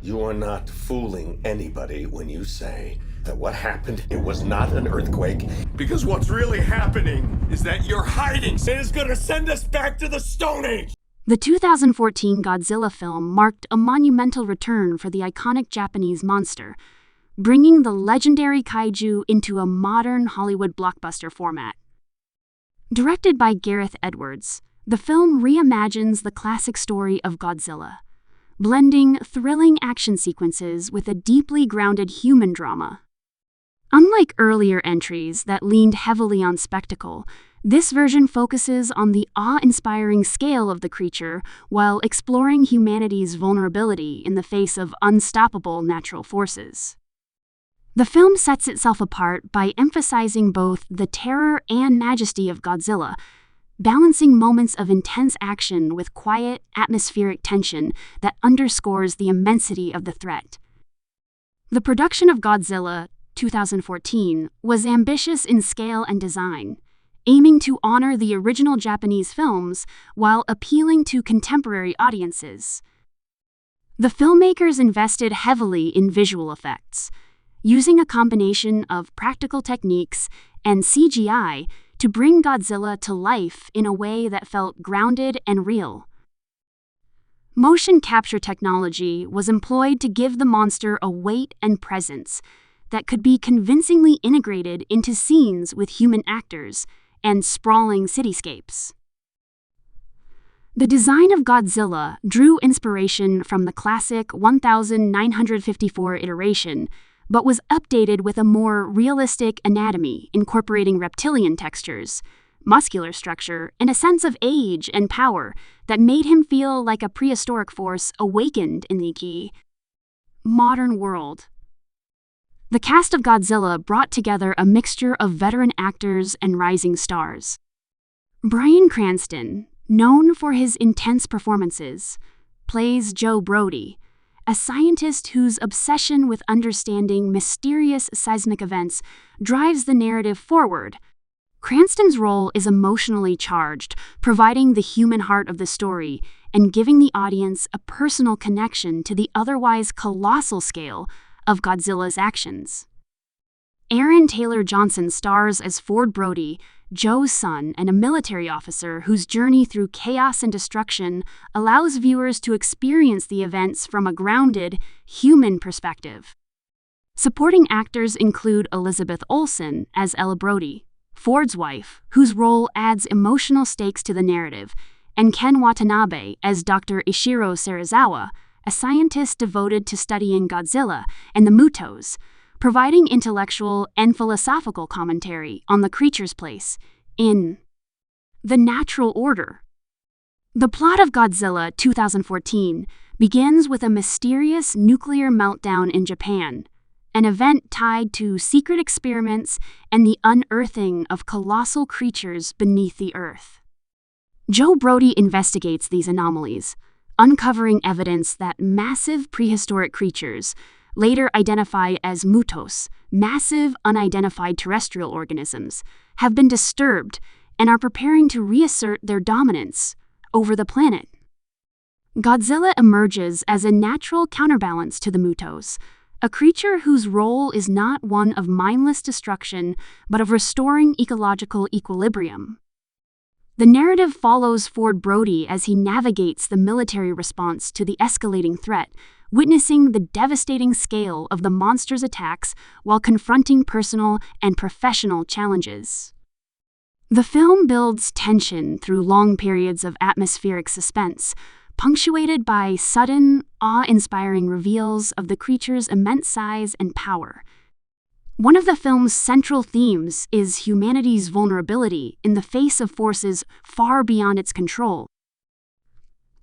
You are not fooling anybody when you say that what happened, it was not an earthquake. Because what's really happening is that you're hiding. It is going to send us back to the Stone Age. The 2014 Godzilla film marked a monumental return for the iconic Japanese monster, bringing the legendary kaiju into a modern Hollywood blockbuster format. Directed by Gareth Edwards, the film reimagines the classic story of Godzilla, blending thrilling action sequences with a deeply grounded human drama. Unlike earlier entries that leaned heavily on spectacle, this version focuses on the awe-inspiring scale of the creature while exploring humanity's vulnerability in the face of unstoppable natural forces. The film sets itself apart by emphasizing both the terror and majesty of Godzilla, balancing moments of intense action with quiet, atmospheric tension that underscores the immensity of the threat. The production of Godzilla 2014 was ambitious in scale and design, aiming to honor the original Japanese films while appealing to contemporary audiences. The filmmakers invested heavily in visual effects, using a combination of practical techniques and CGI to bring Godzilla to life in a way that felt grounded and real. Motion capture technology was employed to give the monster a weight and presence that could be convincingly integrated into scenes with human actors and sprawling cityscapes. The design of Godzilla drew inspiration from the classic 1954 iteration, but was updated with a more realistic anatomy incorporating reptilian textures, muscular structure, and a sense of age and power that made him feel like a prehistoric force awakened in the modern world. The cast of Godzilla brought together a mixture of veteran actors and rising stars. Bryan Cranston, known for his intense performances, plays Joe Brody, a scientist whose obsession with understanding mysterious seismic events drives the narrative forward. Cranston's role is emotionally charged, providing the human heart of the story and giving the audience a personal connection to the otherwise colossal scale of Godzilla's actions. Aaron Taylor Johnson stars as Ford Brody, Joe's son and a military officer whose journey through chaos and destruction allows viewers to experience the events from a grounded, human perspective. Supporting actors include Elizabeth Olsen as Ella Brody, Ford's wife, whose role adds emotional stakes to the narrative, and Ken Watanabe as Dr. Ishiro Serizawa, a scientist devoted to studying Godzilla and the MUTOs, providing intellectual and philosophical commentary on the creature's place in the natural order. The plot of Godzilla 2014 begins with a mysterious nuclear meltdown in Japan, an event tied to secret experiments and the unearthing of colossal creatures beneath the earth. Joe Brody investigates these anomalies, uncovering evidence that massive prehistoric creatures, later identified as MUTOs, massive unidentified terrestrial organisms, have been disturbed and are preparing to reassert their dominance over the planet. Godzilla emerges as a natural counterbalance to the MUTOs, a creature whose role is not one of mindless destruction, but of restoring ecological equilibrium. The narrative follows Ford Brody as he navigates the military response to the escalating threat, witnessing the devastating scale of the monster's attacks while confronting personal and professional challenges. The film builds tension through long periods of atmospheric suspense, punctuated by sudden, awe-inspiring reveals of the creature's immense size and power. One of the film's central themes is humanity's vulnerability in the face of forces far beyond its control.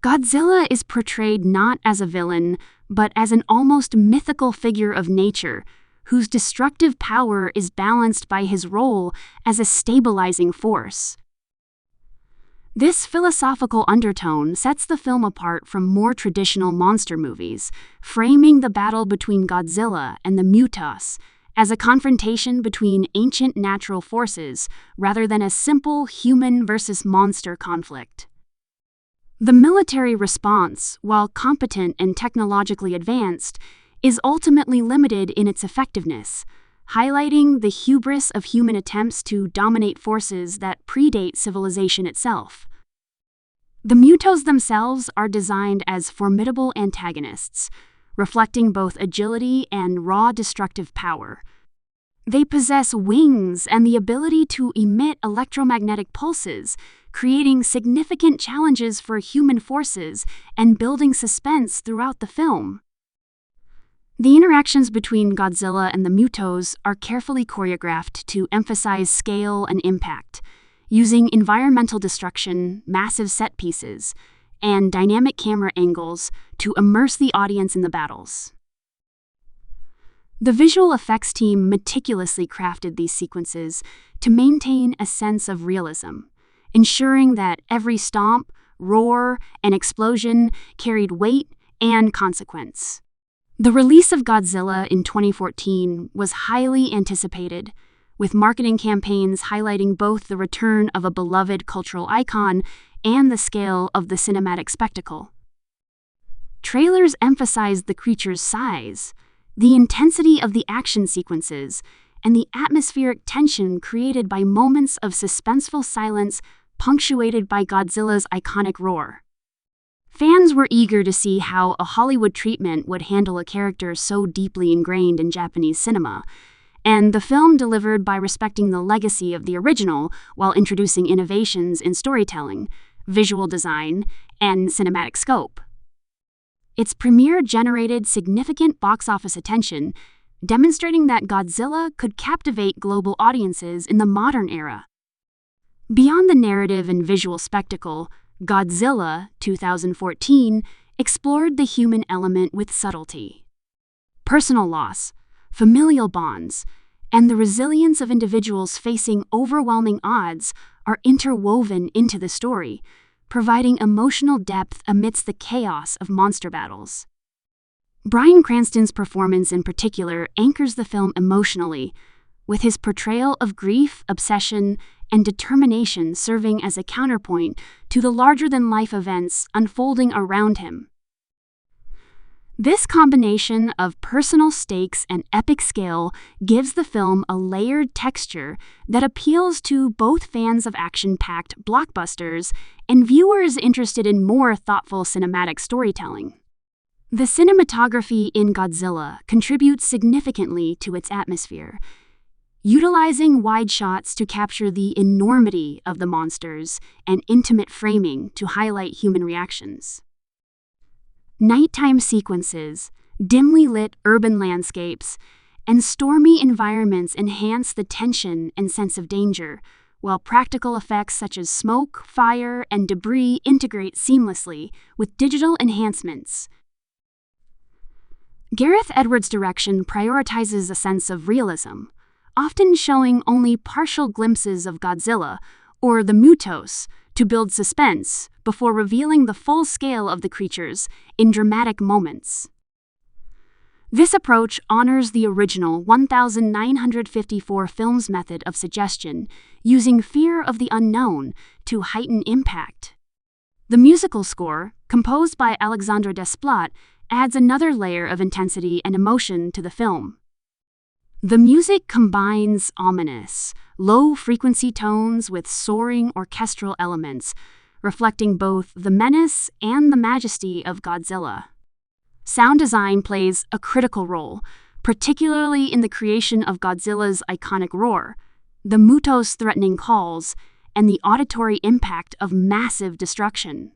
Godzilla is portrayed not as a villain, but as an almost mythical figure of nature, whose destructive power is balanced by his role as a stabilizing force. This philosophical undertone sets the film apart from more traditional monster movies, framing the battle between Godzilla and the MUTOs as a confrontation between ancient natural forces rather than a simple human versus monster conflict. The military response, while competent and technologically advanced, is ultimately limited in its effectiveness, highlighting the hubris of human attempts to dominate forces that predate civilization itself. The MUTOs themselves are designed as formidable antagonists, reflecting both agility and raw destructive power. They possess wings and the ability to emit electromagnetic pulses, creating significant challenges for human forces and building suspense throughout the film. The interactions between Godzilla and the MUTOs are carefully choreographed to emphasize scale and impact, using environmental destruction, massive set pieces, and dynamic camera angles to immerse the audience in the battles. The visual effects team meticulously crafted these sequences to maintain a sense of realism, ensuring that every stomp, roar, and explosion carried weight and consequence. The release of Godzilla in 2014 was highly anticipated, with marketing campaigns highlighting both the return of a beloved cultural icon and the scale of the cinematic spectacle. Trailers emphasized the creature's size, the intensity of the action sequences, and the atmospheric tension created by moments of suspenseful silence punctuated by Godzilla's iconic roar. Fans were eager to see how a Hollywood treatment would handle a character so deeply ingrained in Japanese cinema, and the film delivered by respecting the legacy of the original while introducing innovations in storytelling, visual design, and cinematic scope. Its premiere generated significant box office attention, demonstrating that Godzilla could captivate global audiences in the modern era. Beyond the narrative and visual spectacle, Godzilla 2014 explored the human element with subtlety. Personal loss, familial bonds, and the resilience of individuals facing overwhelming odds are interwoven into the story, providing emotional depth amidst the chaos of monster battles. Bryan Cranston's performance in particular anchors the film emotionally, with his portrayal of grief, obsession, and determination serving as a counterpoint to the larger-than-life events unfolding around him. This combination of personal stakes and epic scale gives the film a layered texture that appeals to both fans of action-packed blockbusters and viewers interested in more thoughtful cinematic storytelling. The cinematography in Godzilla contributes significantly to its atmosphere, utilizing wide shots to capture the enormity of the monsters and intimate framing to highlight human reactions. Nighttime sequences, dimly lit urban landscapes, and stormy environments enhance the tension and sense of danger, while practical effects such as smoke, fire, and debris integrate seamlessly with digital enhancements. Gareth Edwards' direction prioritizes a sense of realism, often showing only partial glimpses of Godzilla or the MUTOs to build suspense before revealing the full scale of the creatures in dramatic moments. This approach honors the original 1954 film's method of suggestion, using fear of the unknown to heighten impact. The musical score, composed by Alexandre Desplat, adds another layer of intensity and emotion to the film. The music combines ominous, low-frequency tones with soaring orchestral elements, reflecting both the menace and the majesty of Godzilla. Sound design plays a critical role, particularly in the creation of Godzilla's iconic roar, the MUTOs' threatening calls, and the auditory impact of massive destruction.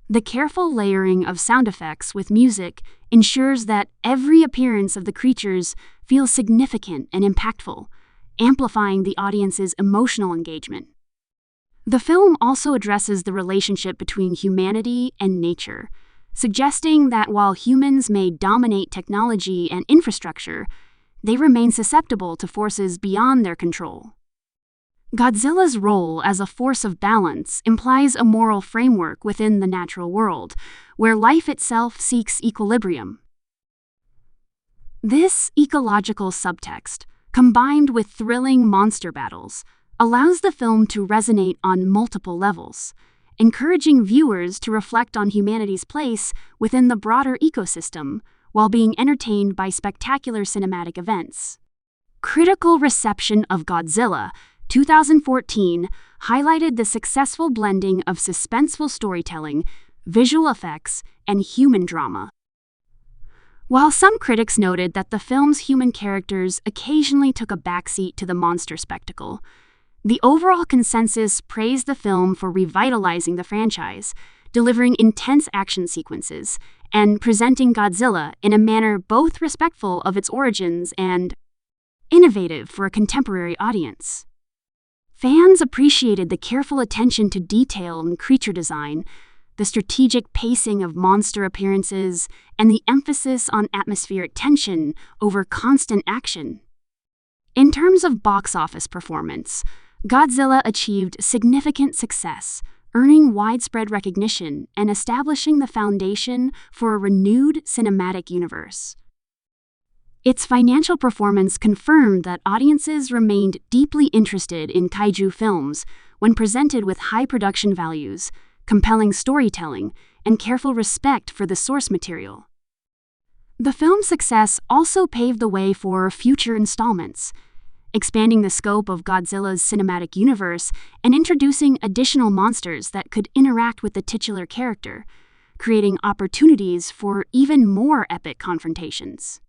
The careful layering of sound effects with music ensures that every appearance of the creatures feels significant and impactful, amplifying the audience's emotional engagement. The film also addresses the relationship between humanity and nature, suggesting that while humans may dominate technology and infrastructure, they remain susceptible to forces beyond their control. Godzilla's role as a force of balance implies a moral framework within the natural world, where life itself seeks equilibrium. This ecological subtext, combined with thrilling monster battles, allows the film to resonate on multiple levels, encouraging viewers to reflect on humanity's place within the broader ecosystem while being entertained by spectacular cinematic events. Critical reception of Godzilla 2014 highlighted the successful blending of suspenseful storytelling, visual effects, and human drama. While some critics noted that the film's human characters occasionally took a backseat to the monster spectacle, the overall consensus praised the film for revitalizing the franchise, delivering intense action sequences, and presenting Godzilla in a manner both respectful of its origins and innovative for a contemporary audience. Fans appreciated the careful attention to detail in creature design, the strategic pacing of monster appearances, and the emphasis on atmospheric tension over constant action. In terms of box office performance, Godzilla achieved significant success, earning widespread recognition and establishing the foundation for a renewed cinematic universe. Its financial performance confirmed that audiences remained deeply interested in kaiju films when presented with high production values, compelling storytelling, and careful respect for the source material. The film's success also paved the way for future installments, expanding the scope of Godzilla's cinematic universe and introducing additional monsters that could interact with the titular character, creating opportunities for even more epic confrontations.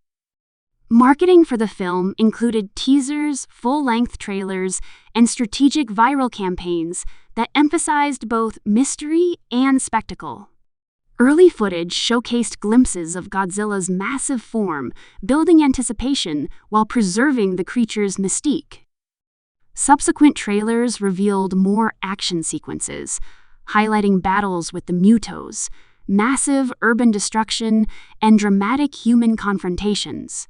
Marketing for the film included teasers, full-length trailers, and strategic viral campaigns that emphasized both mystery and spectacle. Early footage showcased glimpses of Godzilla's massive form, building anticipation while preserving the creature's mystique. Subsequent trailers revealed more action sequences, highlighting battles with the MUTOs, massive urban destruction, and dramatic human confrontations.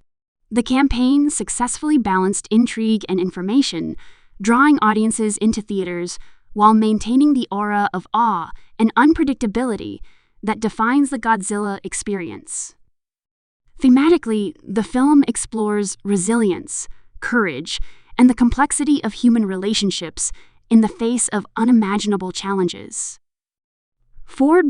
The campaign successfully balanced intrigue and information, drawing audiences into theaters while maintaining the aura of awe and unpredictability that defines the Godzilla experience. Thematically, the film explores resilience, courage, and the complexity of human relationships in the face of unimaginable challenges.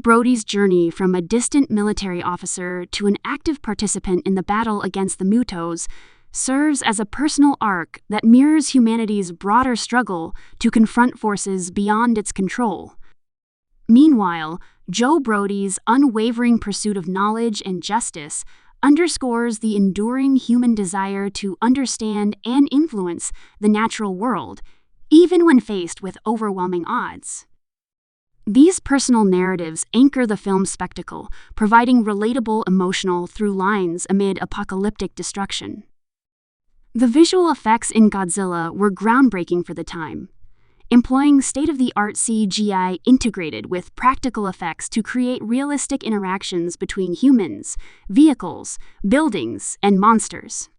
Brody's journey from a distant military officer to an active participant in the battle against the MUTOs serves as a personal arc that mirrors humanity's broader struggle to confront forces beyond its control. Meanwhile, Joe Brody's unwavering pursuit of knowledge and justice underscores the enduring human desire to understand and influence the natural world, even when faced with overwhelming odds. These personal narratives anchor the film's spectacle, providing relatable emotional through lines amid apocalyptic destruction. The visual effects in Godzilla were groundbreaking for the time, employing state-of-the-art CGI integrated with practical effects to create realistic interactions between humans, vehicles, buildings, and monsters.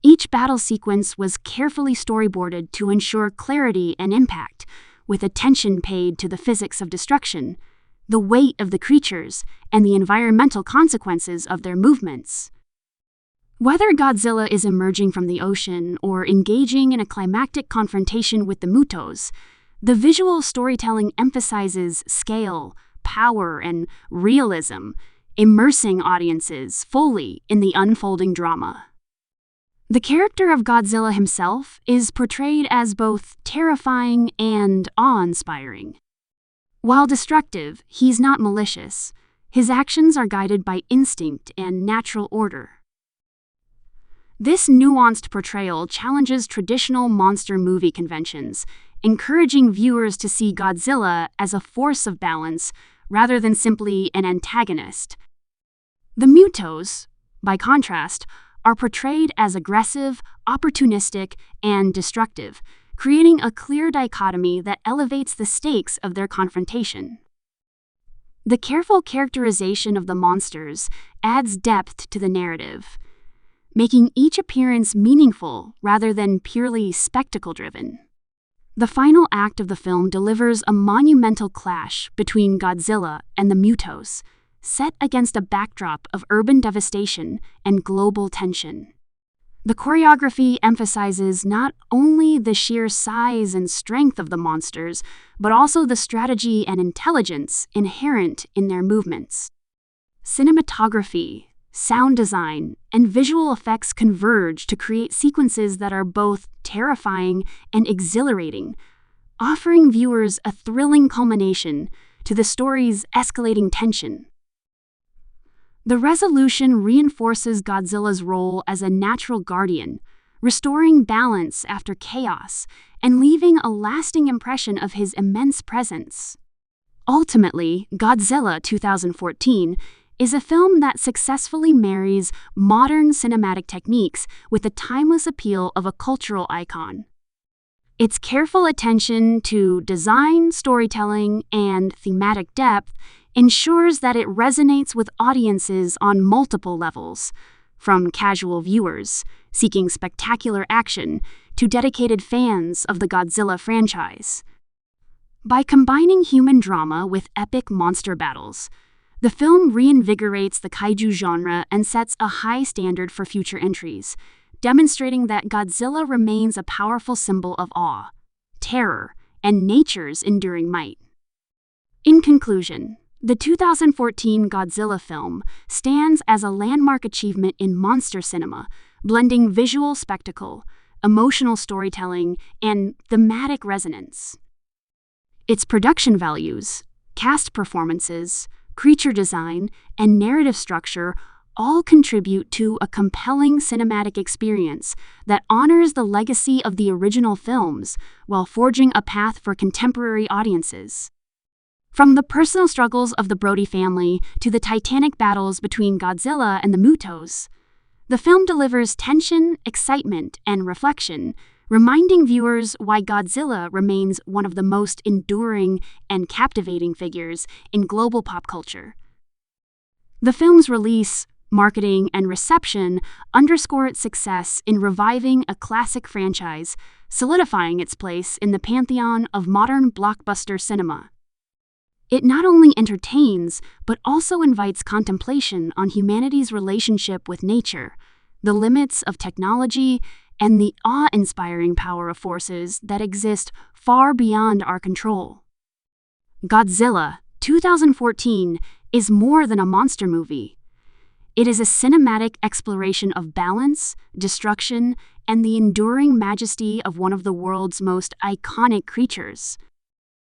Each battle sequence was carefully storyboarded to ensure clarity and impact, with attention paid to the physics of destruction, the weight of the creatures, and the environmental consequences of their movements. Whether Godzilla is emerging from the ocean or engaging in a climactic confrontation with the MUTOs, the visual storytelling emphasizes scale, power, and realism, immersing audiences fully in the unfolding drama. The character of Godzilla himself is portrayed as both terrifying and awe-inspiring. While destructive, he's not malicious. His actions are guided by instinct and natural order. This nuanced portrayal challenges traditional monster movie conventions, encouraging viewers to see Godzilla as a force of balance rather than simply an antagonist. The MUTOs, by contrast, are portrayed as aggressive, opportunistic, and destructive, creating a clear dichotomy that elevates the stakes of their confrontation. The careful characterization of the monsters adds depth to the narrative, making each appearance meaningful rather than purely spectacle-driven. The final act of the film delivers a monumental clash between Godzilla and the MUTOs, set against a backdrop of urban devastation and global tension. The choreography emphasizes not only the sheer size and strength of the monsters, but also the strategy and intelligence inherent in their movements. Cinematography, sound design, and visual effects converge to create sequences that are both terrifying and exhilarating, offering viewers a thrilling culmination to the story's escalating tension. The resolution reinforces Godzilla's role as a natural guardian, restoring balance after chaos and leaving a lasting impression of his immense presence. Ultimately, Godzilla 2014 is a film that successfully marries modern cinematic techniques with the timeless appeal of a cultural icon. Its careful attention to design, storytelling, and thematic depth ensures that it resonates with audiences on multiple levels, from casual viewers seeking spectacular action to dedicated fans of the Godzilla franchise. By combining human drama with epic monster battles, the film reinvigorates the kaiju genre and sets a high standard for future entries, demonstrating that Godzilla remains a powerful symbol of awe, terror, and nature's enduring might. In conclusion, the 2014 Godzilla film stands as a landmark achievement in monster cinema, blending visual spectacle, emotional storytelling, and thematic resonance. Its production values, cast performances, creature design, and narrative structure all contribute to a compelling cinematic experience that honors the legacy of the original films while forging a path for contemporary audiences. From the personal struggles of the Brody family to the titanic battles between Godzilla and the MUTOs, the film delivers tension, excitement, and reflection, reminding viewers why Godzilla remains one of the most enduring and captivating figures in global pop culture. The film's release, marketing, and reception underscore its success in reviving a classic franchise, solidifying its place in the pantheon of modern blockbuster cinema. It not only entertains, but also invites contemplation on humanity's relationship with nature, the limits of technology, and the awe-inspiring power of forces that exist far beyond our control. Godzilla 2014 is more than a monster movie. It is a cinematic exploration of balance, destruction, and the enduring majesty of one of the world's most iconic creatures.